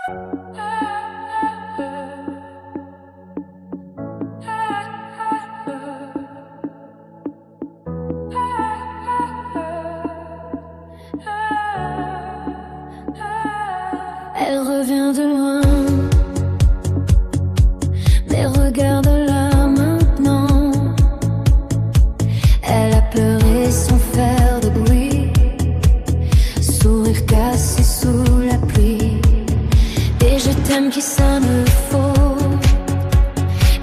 Elle revient de loin, mais regarde-la maintenant. Elle a pleuré sans faire de bruit, sourire cassé sous la pluie. Des je t'aime qui sonnent le faux,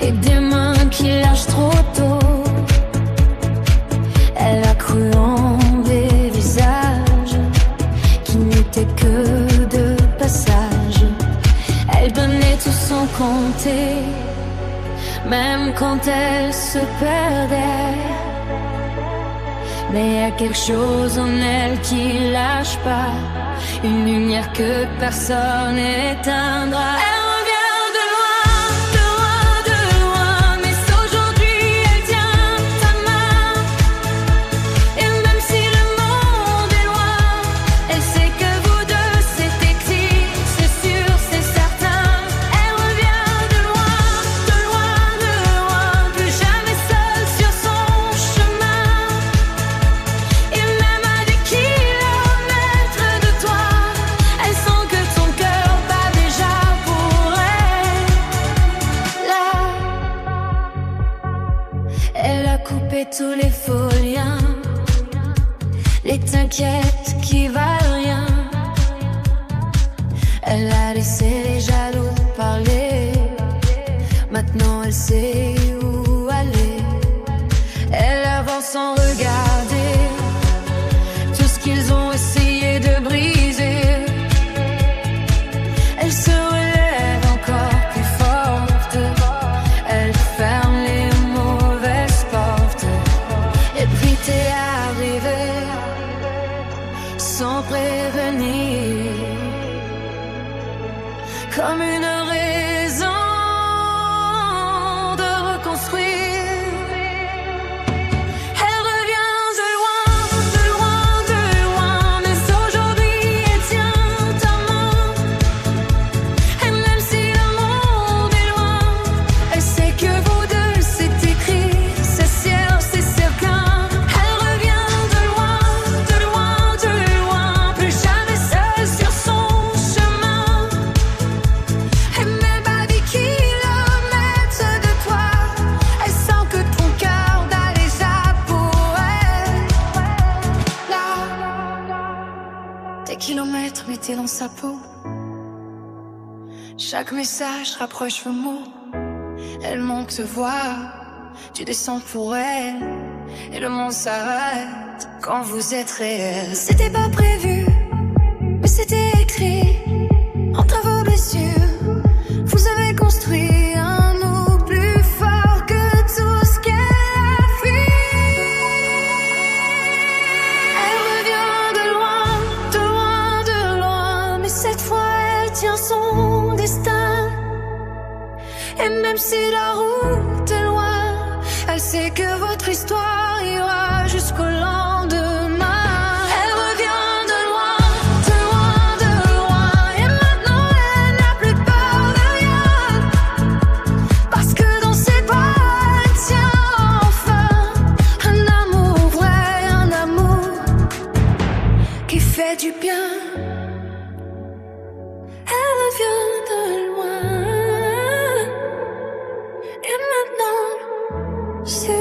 et des mains qui lâchent trop tôt. Elle a cru en des visages qui n'étaient que de passage. Elle donnait tout sans compter, même quand elle se perdait. Mais y a quelque chose en elle qui lâche pas, une lumière que personne n'éteindra. Elle revient de loin, de loin, de loin, mais aujourd'hui elle tient ta main. Et même si le monde est loin, elle sait que vous deux c'est écrit, c'est sûr, c'est certain. Elle revient de loin, de loin, de loin, plus jamais seule sur son chemin. Et même à des kilomètres de toi, elle sent que ton cœur bat déjà pour elle. Là, elle a coupé tous les faux liens, les t'inquiètes qui valent rien. Elle a laissé les jaloux parler, maintenant elle sait où aller. Elle avance sans regarder tout ce qu'ils ont essayé de briser. Elle se relève encore plus forte, elle ferme les mauvaises portes. Et puis t'es arrivé sans prévenir, comme une raison de reconstruire. Elle revient de loin, de loin, de loin, mais aujourd'hui elle tient ta main. Et même si le monde est loin, elle sait que vous deux c'est écrit, c'est sûr, c'est certain. Elle revient de loin, de loin, de loin, plus jamais seule sur son chemin. Et même à des kilomètres de toi, elle sent que ton cœur bat déjà pour elle. Là, des kilomètres mettez dans sa peau, chaque message rapproche vos mots. Elle monte te voir, tu descends pour elle, et le monde s'arrête quand vous êtes réel. C'était pas prévu, mais c'était écrit entre vos blessures. Vous avez construit un nous plus fort que tout ce qu'elle a fui. Elle revient de loin, de loin, de loin, mais cette fois elle tient son destin. Et même si la route est loin, elle sait que votre histoire ira jusqu'au lendemain. Elle revient de loin, de loin, de loin, et maintenant elle n'a plus peur de rien, parce que dans ses bras elle tient enfin un amour vrai, un amour qui fait du bien. Elle revient de loin, et maintenant c'est